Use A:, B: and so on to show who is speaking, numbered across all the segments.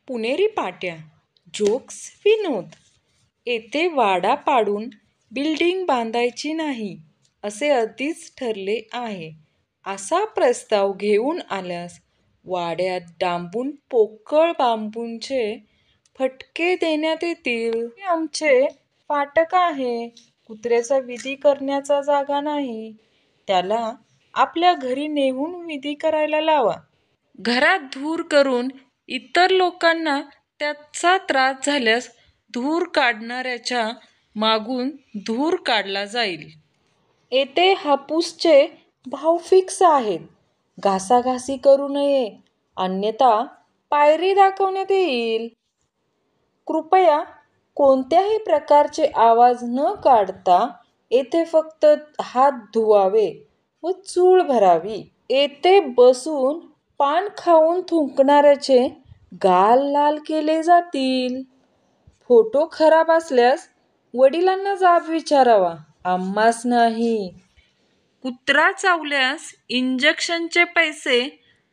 A: पुणेरी पाट्या, जोक्स, विनोद. येथे वाडा पाडून बिल्डिंग बांधायची नाही असे आधीच ठरले आहे. असा प्रस्ताव घेऊन आल्यास वाड्यात डांबून पोकळ बांबूंचे फटके देण्यात येतील. हे आमचे फाटक आहे. कुत्र्याचा विधी करण्याचा जागा नाही. त्याला आपल्या घरी नेऊन विधी करायला लावा. घरात धूर करून इतर लोकांना त्याचा त्रास झाल्यास धूर काढणाऱ्याच्या मागून धूर काढला जाईल. येथे हापूसचे भाव फिक्स आहेत. घासाघासी करू नये अन्यथा पायरी दाखवण्यात येईल. कृपया कोणत्याही प्रकारचे आवाज न काढता येथे फक्त हात धुवावे व चूळ भरावी. येथे बसून पान खाऊन थुंकणाऱ्याचे गाल लाल केले जातील. फोटो खराब असल्यास वडिलांना जाब विचारावा, आम्हास नाही. कुत्रा चावल्यास इंजेक्शनचे पैसे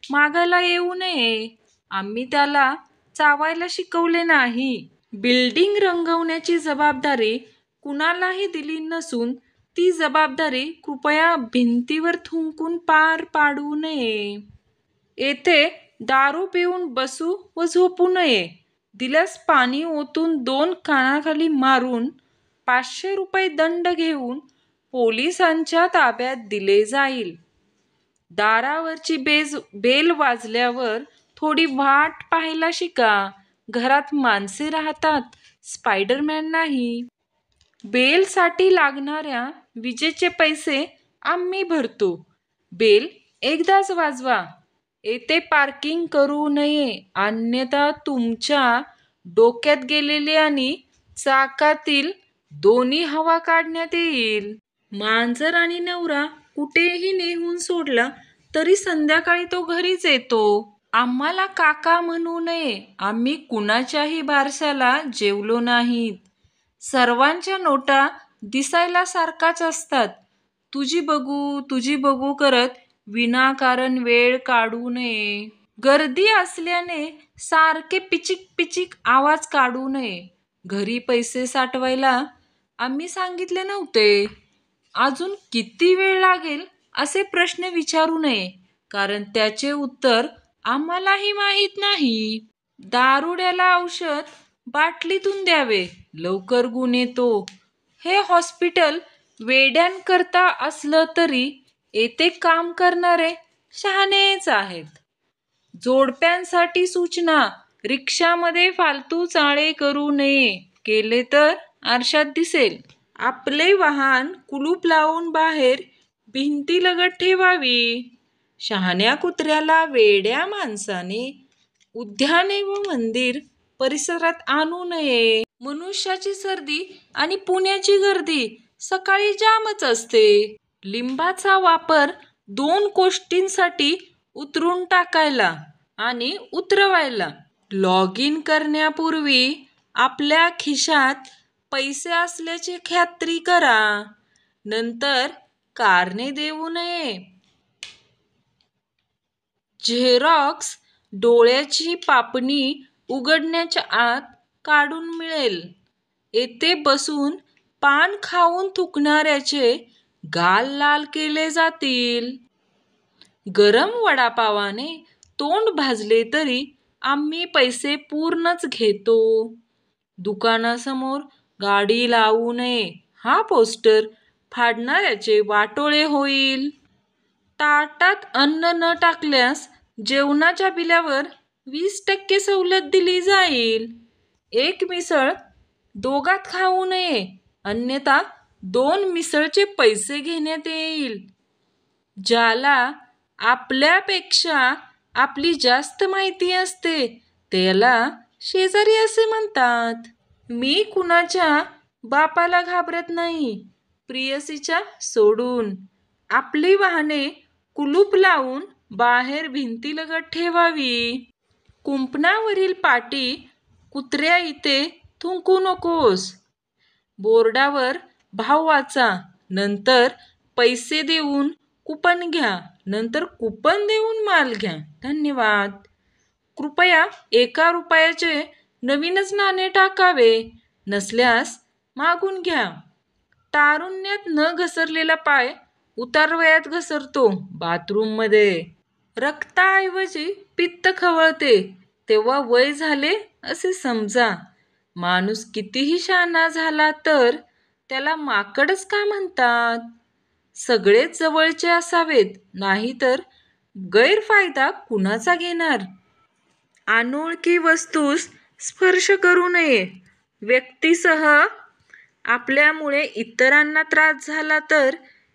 A: मागायला येऊ नये. आम्ही त्याला चावायला शिकवले नाही. बिल्डिंग रंगवण्याची जबाबदारी कुणालाही दिली नसून ती जबाबदारी कृपया भिंतीवर थुंकून पार पाडू नये. येथे दारू पिऊन बसू व झोपू नये. दिल्यास पाणी ओतून 2 कानाखाली मारून 500 रुपये दंड घेऊन पोलिसांच्या ताब्यात दिले जाईल. दारावरची बेल वाजल्यावर थोडी वाट पाहायला शिका. घरात माणसे राहतात, स्पायडरमॅन नाही. बेलसाठी लागणाऱ्या विजेचे पैसे आम्ही भरतो. बेल एकदाच वाजवा. येथे पार्किंग करू नये अन्यथा तुमच्या डोक्यात गेलेली आणि चाकातील दोन्ही हवा काढण्यात येईल. मांजर आणि नवरा कुठेही नेऊन सोडला तरी संध्याकाळी तो घरीच येतो. आम्हाला काका म्हणू नये. आम्ही कुणाच्याही बारशाला जेवलो नाहीत. सर्वांच्या नोटा दिसायला सारखाच असतात. तुझी बघू करत विनाकारण वेळ काढू नये. गर्दी असल्याने सारखे पिचिक पिचिक आवाज काढू नये. घरी पैसे साठवायला आम्ही सांगितले नव्हते. अजून किती वेळ लागेल असे प्रश्न विचारू नये कारण त्याचे उत्तर आम्हालाही माहीत नाही. दारुड्याला औषध बाटलीतून द्यावे. लवकर गुण येतो. हे हॉस्पिटल वेड्यांकरता असलं तरी येथे काम करणारे शहाणेच आहेत. जोडप्यांसाठी सूचना. रिक्षामध्ये फालतू चाळे करू नये. केले तर आरशात दिसेल. आपले वाहन कुलूप लावून बाहेर भिंतीलगत ठेवावी. शहाण्या कुत्र्याला वेड्या माणसाने उद्याने व मंदिर परिसरात आणू नये. मनुष्याची सर्दी आणि पुण्याची गर्दी सकाळी जामच असते. लिंबाचा वापर 2 गोष्टींसाठी उतरून टाकायला आणि उतरवायला. लॉग इन करण्यापूर्वी आपल्या खिशात पैसे असल्याची खात्री करा. नंतर कारणे देऊ नये. झेरॉक्स डोळ्याची पापणी उघडण्याच्या आत काढून मिळेल. येथे बसून पान खाऊन थुंकणाऱ्याचे गाल लाल केले जातील. गरम वडापावाने तोंड भाजले तरी आम्ही पैसे पूर्णच घेतो. दुकानासमोर गाडी लावू नये. हा पोस्टर फाडणाऱ्याचे वाटोळे होईल. ताटात अन्न न टाकल्यास जेवणाच्या बिलावर 20% सवलत दिली जाईल. एक मिसळ दोघात खाऊ नये अन्यथा 2 मिसळचे पैसे घेण्यात येईल. ज्याला आपल्यापेक्षा आपली जास्त माहिती असते त्याला शेजारी असे म्हणतात. मी कुणाच्या बापाला घाबरत नाही, प्रियसीच्या सोडून. आपली वाहने कुलूप लावून बाहेर भिंतीलगत ठेवावी. कुंपणावरील पाटी कुत्र्या इथे थुंकू नकोस. बोर्डावर भाव वाचा. नंतर पैसे देऊन कुपन घ्या. नंतर कुपन देऊन माल घ्या. धन्यवाद. कृपया 1 रुपयाचे नवीनच नाणे टाकावे. नसल्यास मागून घ्या. तारुण्यात न घसरलेला पाय उतारवयात घसरतो. बाथरूममध्ये रक्ताऐवजी पित्त खवळते तेव्हा वय झाले असे समजा. माणूस कितीही शहाणा झाला तर त्याला माकडच का म्हणतात? सगळेच जवळचे असावेत, नाहीतर गैरफायदा कुणाचा घेणार? अनोळखी वस्तूस स्पर्श करू नये. व्यक्तीसह आपल्यामुळे इतरांना त्रास झाला तर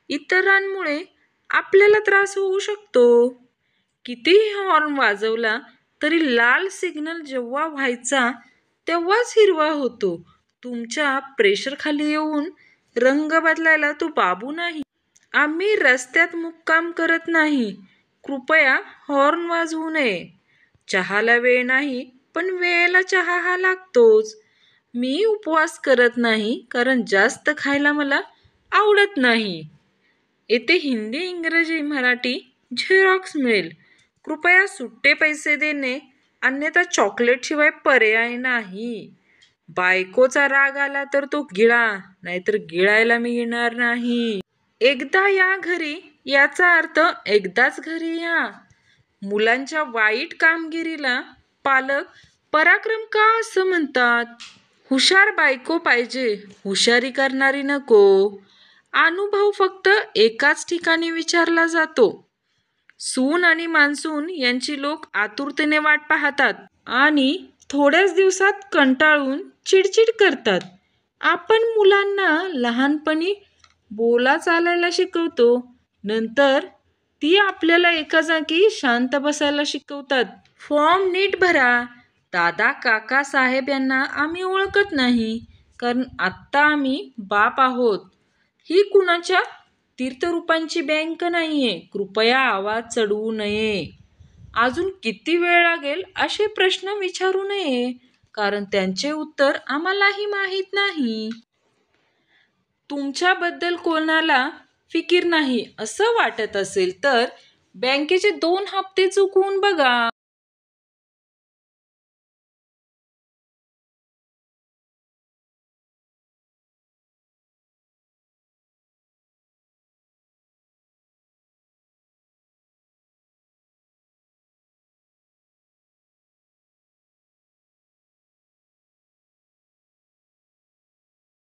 A: इतरांमुळे आपल्याला त्रास होऊ शकतो. कितीही हॉर्न वाजवला तरी लाल सिग्नल जेव्हा व्हायचा तेव्हाच हिरवा होतो. तुमच्या प्रेशरखाली येऊन रंग बदलायला तो बाबू नाही. आम्ही रस्त्यात मुक्काम करत नाही. कृपया हॉर्न वाजवू नये. चहाला वेळ नाही, पण वेळेला चहा हा लागतोच. मी उपवास करत नाही कारण जास्त खायला मला आवडत नाही. येथे हिंदी, इंग्रजी, मराठी झेरॉक्स मिळेल. कृपया सुट्टे पैसे देणे, अन्यथा चॉकलेटशिवाय पर्याय नाही. बायकोचा राग आला तर तो गिळा, नाहीतर गिळायला मिळणार नाही. एकदा या घरी याचा अर्थ एकदाच घरी या. मुलांच्या वाईट कामगिरीला पालक पराक्रम का असं म्हणतात? हुशार बायको पाहिजे, हुशारी करणारी नको. अनुभव फक्त एकाच ठिकाणी विचारला जातो. सून आणि मान्सून यांची लोक आतुरतेने वाट पाहतात आणि थोड्याच दिवसात कंटाळून चिडचिड करतात. आपण मुलांना लहानपणी बोला चालायला शिकवतो, नंतर ती आपल्याला एका जागी शांत बसायला शिकवतात. फॉर्म नीट भरा. दादा काका साहेब यांना आम्ही ओळखत नाही, कारण आत्ता आम्ही बाप आहोत. ही कुणाच्या तीर्थरूपांची बँक नाहीये. कृपया आवाज चढवू नये. अजून किती वेळ लागेल असे प्रश्न विचारू नये, कारण त्यांचे उत्तर आम्हालाही माहीत नाही. तुमच्याबद्दल कोणाला फिकीर नाही असं वाटत असेल तर बँकेचे 2 हप्ते चुकवून बघा.